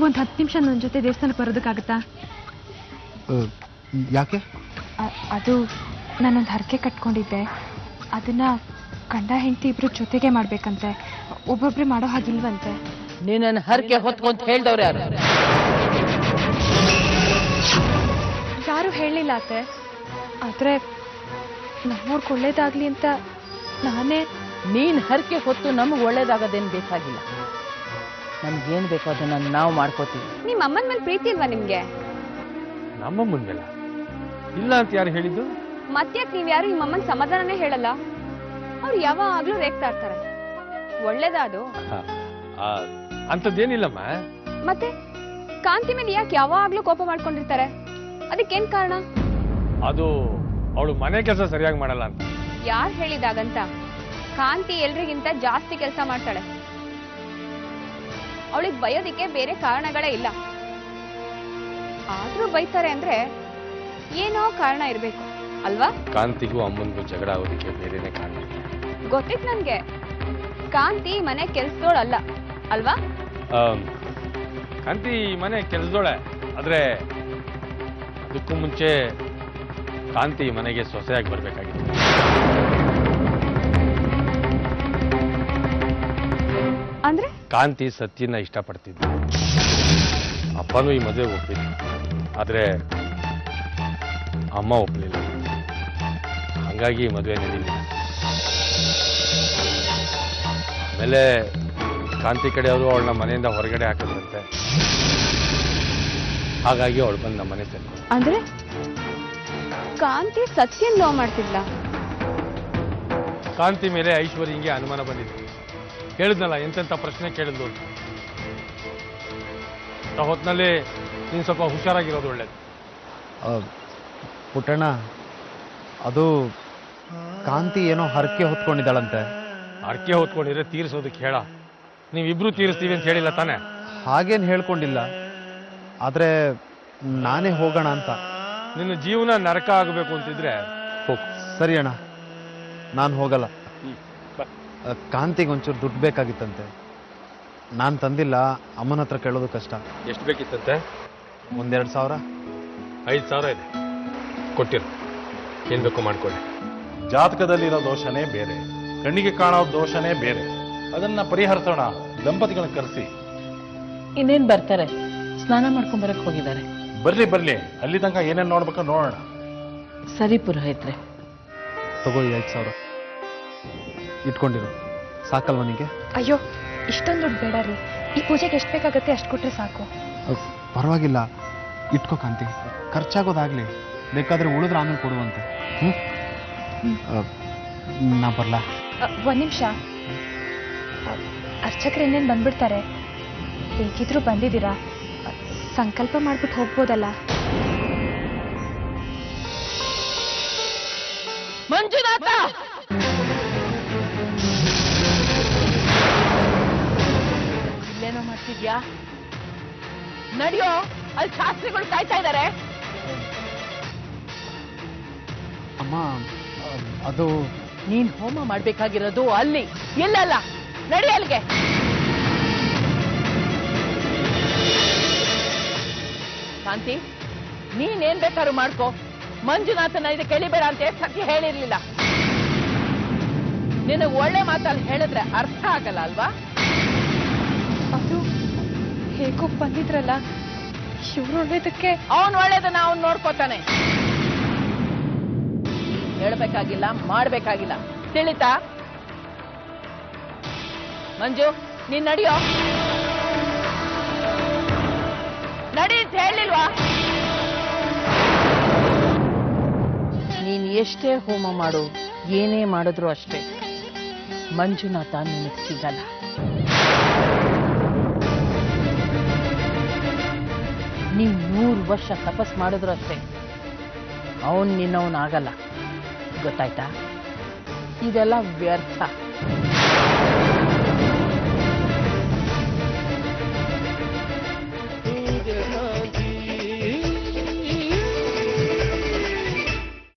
ಒಂದು 10 ನಿಮಿಷ ನನ್ನ ಜೊತೆ ದೇವಸ್ಥಾನಕ್ಕೆ ಬರೋದಕ್ಕಾಗತ್ತಾ? ಯಾಕೆ? ಅದು ನಾನೊಂದು ಹರಕೆ ಕಟ್ಕೊಂಡಿದ್ದೆ, ಅದನ್ನ ಗಂಡ ಹೆಂಡತಿ ಇಬ್ರು ಜೊತೆಗೆ ಮಾಡ್ಬೇಕಂತೆ. ಒಬ್ಬೊಬ್ರೆ ಮಾಡೋ ಹಾಗಿಲ್ವಂತೆ. ನೀನನ್ನ ಹರಕೆ ಹೊತ್ಕೊಂತ ಹೇಳ್ದವ್ರು ಯಾರು? ಯಾರು ಹೇಳಿಲ್ಲ ಅತ್ತೆ, ಆದ್ರೆ ನಮ್ಮವ್ರಿಗೆ ಒಳ್ಳೇದಾಗ್ಲಿ ಅಂತ ನಾನೇ. ನೀನ್ ಹರಕೆ ಹೊತ್ತು ನಮ್ಗೆ ಒಳ್ಳೇದಾಗೋದೇನು ಬೇಕಾಗಿಲ್ಲ. ನಮ್ಗೇನ್ ಬೇಕೋ ಅದನ್ನ ನಾವು ಮಾಡ್ಕೋತೀವಿ. ನಿಮ್ಮ ಅಮ್ಮನ ಮೇಲೆ ಪ್ರೀತಿ ಇಲ್ವಾ ನಿಮ್ಗೆ? ನಮ್ಮಮ್ಮನ ಮೇಲೆ ಇಲ್ಲ ಅಂತ ಯಾರು ಹೇಳಿದ್ದು? ಮತ್ತ್ಯಾಕೆ ನೀವ್ ಯಾರು ನಿಮ್ಮ ಅಮ್ಮನ ಸಮಾಧಾನನೇ ಹೇಳಲ್ಲ? ಅವ್ರು ಯಾವಾಗ್ಲೂ ರೇಗ್ತಾ ಇರ್ತಾರೆ. ಒಳ್ಳೇದಾ ಅದು? ಅಂತದ್ದೇನಿಲ್ಲಮ್ಮ. ಮತ್ತೆ ಕಾಂತಿ ಮೇಲೆ ಯಾಕೆ ಯಾವಾಗ್ಲೂ ಕೋಪ ಮಾಡ್ಕೊಂಡಿರ್ತಾರೆ? ಅದಕ್ಕೇನ್ ಕಾರಣ? ಅದು ಅವಳು ಮನೆ ಕೆಲಸ ಸರಿಯಾಗಿ ಮಾಡಲ್ಲ ಅಂತ. ಯಾರು ಹೇಳಿದಾಗಂತ? ಕಾಂತಿ ಎಲ್ರಿಗಿಂತ ಜಾಸ್ತಿ ಕೆಲಸ ಮಾಡ್ತಾಳೆ. ಅವಳಿಗೆ ಬಯೋದಿಕ್ಕೆ ಬೇರೆ ಕಾರಣಗಳೇ ಇಲ್ಲ. ಆದ್ರೂ ಬೈತಾರೆ ಅಂದ್ರೆ ಏನೋ ಕಾರಣ ಇರ್ಬೇಕು ಅಲ್ವಾ? ಕಾಂತಿಗೂ ಅಮ್ಮನಿಗೂ ಜಗಳ ಆಗೋದಕ್ಕೆ ಬೇರೆನೇ ಕಾರಣ. ಗೊತ್ತಿತ್ತು ನನ್ಗೆ. ಕಾಂತಿ ಮನೆ ಕೆಲ್ಸದೋಳಲ್ಲ ಅಲ್ವಾ? ಕಾಂತಿ ಮನೆ ಕೆಲ್ಸದೋಳೆ, ಆದ್ರೆ ಅದಕ್ಕೂ ಮುಂಚೆ ಕಾಂತಿ ಮನೆಗೆ ಸೊಸೆಯಾಗಿ ಬರ್ಬೇಕಾಗಿತ್ತು. ಅಂದ್ರೆ ಕಾಂತಿ ಸತ್ಯನ ಇಷ್ಟಪಡ್ತಿದ್ದ. ಅಪ್ಪನೂ ಈ ಮದುವೆ ಒಪ್ಪಿದ್ರು, ಆದ್ರೆ ಅಮ್ಮ ಒಪ್ಪಲಿಲ್ಲ. ಹಂಗಾಗಿ ಮದುವೆ ನಿಲ್ಲಿಲ್ಲ. ಆಮೇಲೆ ಕಾಂತಿ ಕಡೆಯವರು ಅವಳನ್ನ ಮನೆಯಿಂದ ಹೊರಗಡೆ ಹಾಕಿದ್ರಂತೆ. ಹಾಗಾಗಿ ಅವಳು ಬಂದು ನಮ್ಮ ಮನೆ ಸೇರ್ಕೊಂಡು. ಅಂದ್ರೆ ಕಾಂತಿ ಸತ್ಯನ್ ಲವ್ ಮಾಡ್ತಿದ್ಲ? ಕಾಂತಿ ಮೇಲೆ ಐಶ್ವರ್ಯಂಗೆ ಅನುಮಾನ ಬಂದಿದೆ. ಹೇಳಿದ್ನಲ್ಲ ಎಂತೆಂಥ ಪ್ರಶ್ನೆ ಕೇಳಿದ್ಲು ಅಂತ. ಹೊತ್ತಿನಲ್ಲಿ ನೀನು ಸ್ವಲ್ಪ ಹುಷಾರಾಗಿರೋದು ಒಳ್ಳೇದು. ಪುಟ್ಟಣ್ಣ, ಅದು ಕಾಂತಿ ಏನೋ ಹರಕೆ ಹೊತ್ಕೊಂಡಿದ್ದಾಳಂತೆ. ಹರಕೆ ಹೊತ್ಕೊಂಡಿದ್ರೆ ತೀರಿಸೋದಕ್ಕೆ ಹೇಳ. ನೀವಿಬ್ರು ತೀರಿಸ್ತೀವಿ ಅಂತ ಹೇಳಿಲ್ಲ ತಾನೆ? ಹಾಗೇನು ಹೇಳ್ಕೊಂಡಿಲ್ಲ, ಆದ್ರೆ ನಾನೇ ಹೋಗೋಣ ಅಂತ. ನಿನ್ನ ಜೀವನ ನರಕ ಆಗಬೇಕು ಅಂತಿದ್ರೆ ಹೋಗು. ಸರಿ ಅಣ್ಣ, ನಾನು ಹೋಗಲ್ಲ. ಕಾಂತಿಗೆ ಒಂಚೂರು ದುಡ್ಡು ಬೇಕಾಗಿತ್ತಂತೆ, ನಾನು ತಂದಿಲ್ಲ. ಅಮ್ಮನ ಹತ್ರ ಕೇಳೋದು ಕಷ್ಟ. ಎಷ್ಟು ಬೇಕಿತ್ತಂತೆ? 1-2 ಸಾವಿರ. 5,000 ಇದೆ, ಕೊಟ್ಟಿರು. ಏನ್ ಬೇಕು ಮಾಡ್ಕೊಳ್ಳಿ. ಜಾತಕದಲ್ಲಿರೋ ದೋಷನೇ ಬೇರೆ, ಕಣ್ಣಿಗೆ ಕಾಣೋ ದೋಷನೇ ಬೇರೆ. ಅದನ್ನ ಪರಿಹರಿಸೋಣ. ದಂಪತಿಗಳನ್ನ ಕರೆಸಿ. ಇನ್ನೇನ್ ಬರ್ತಾರೆ? ಸ್ನಾನ ಮಾಡ್ಕೊಂಡ್ ಬರಕ್ ಹೋಗಿದ್ದಾರೆ. ಬರ್ಲಿ ಬರ್ಲಿ, ಅಲ್ಲಿ ತನಕ ಏನೇನು ನೋಡ್ಬೇಕು ನೋಡೋಣ. ಸರಿ ಪುರೋಹಿತ್ರೆ, ತಗೋ 5,000 ಇಟ್ಕೊಂಡಿರು. ಸಾಕಲ್ವ ನಿಂಗೆ? ಅಯ್ಯೋ, ಇಷ್ಟೊಂದು ದುಡ್ಡು ಬೇಡ ರೀ. ಈ ಪೂಜೆಗೆ ಎಷ್ಟು ಬೇಕಾಗತ್ತೆ ಅಷ್ಟು ಕೊಟ್ರೆ ಸಾಕು. ಪರವಾಗಿಲ್ಲ, ಇಟ್ಕೋ ಕಾಂತಿ. ಖರ್ಚಾಗೋದಾಗ್ಲಿ, ಬೇಕಾದ್ರೆ ಉಳಿದ್ರೆ ಆಮೇಲೆ ಕೊಡುವಂತೆ. ನಾ ಬರ್ಲಾ? ಒಂದ್ ನಿಮಿಷ. ಅರ್ಚಕರು ಇನ್ನೇನು ಬಂದ್ಬಿಡ್ತಾರೆ. ಹೇಗಿದ್ರು ಬಂದಿದ್ದೀರಾ, ಸಂಕಲ್ಪ ಮಾಡ್ಬಿಟ್ಟು ಹೋಗ್ಬೋದಲ್ಲ? ಮಂಜುನಾಥ, ಇಲ್ಲೇನೋ ಮಾಡ್ತಿದ್ಯಾ? ನಡಿಯೋ, ಅಲ್ಲಿ ಶಾಸ್ತ್ರಿಗಳು ಕಾಯ್ತಾ ಇದ್ದಾರೆ. ಅಮ್ಮ, ಅದು ನೀನ್ ಹೋಮ ಮಾಡ್ಬೇಕಾಗಿರೋದು ಅಲ್ಲಿ, ಇಲ್ಲಲ್ಲ. ನಡಿ ಅಲ್ಲಿಗೆ. ಕಾಂತಿ, ನೀನೇನ್ ಬೇಕಾದ್ರೂ ಮಾಡ್ಕೋ. ಮಂಜುನಾಥನ ಇದಕ್ಕೆ ಎಳಿಬೇಡ ಅಂತ ಸತ್ಯ ಹೇಳಿರ್ಲಿಲ್ಲ. ನಿನಗೆ ಒಳ್ಳೆ ಮಾತಲ್ಲಿ ಹೇಳಿದ್ರೆ ಅರ್ಥ ಆಗಲ್ಲ ಅಲ್ವಾ? ಅದು ಹೇಗೋ ಬಂದಿದ್ರಲ್ಲ, ಇವ್ರು ಒಳ್ಳೇದಕ್ಕೆ. ಅವನ್ ಒಳ್ಳೇದನ್ನ ಅವನ್ ನೋಡ್ಕೋತಾನೆ. ಹೇಳ್ಬೇಕಾಗಿಲ್ಲ, ಮಾಡ್ಬೇಕಾಗಿಲ್ಲ. ತಿಳಿತಾ? ಮಂಜು, ನೀನ್ ನಡಿಯೋ. ನಡಿ ಅಂತ ಹೇಳಿಲ್ವಾ? ನೀನ್ ಎಷ್ಟೇ ಹೋಮ ಮಾಡು, ಏನೇ ಮಾಡಿದ್ರು ಅಷ್ಟೇ, ಮಂಜುನಾಥ ನಿನಗೆ ಸಿಗಲ್ಲ. ನೀನ್ 100 ವರ್ಷ ತಪಸ್ ಮಾಡಿದ್ರು ಅಷ್ಟೇ, ಅವನ್ ನಿನ್ನವನಾಗಲ್ಲ. ಗೊತ್ತಾಯ್ತಾ? ಇದೆಲ್ಲ ವ್ಯರ್ಥ.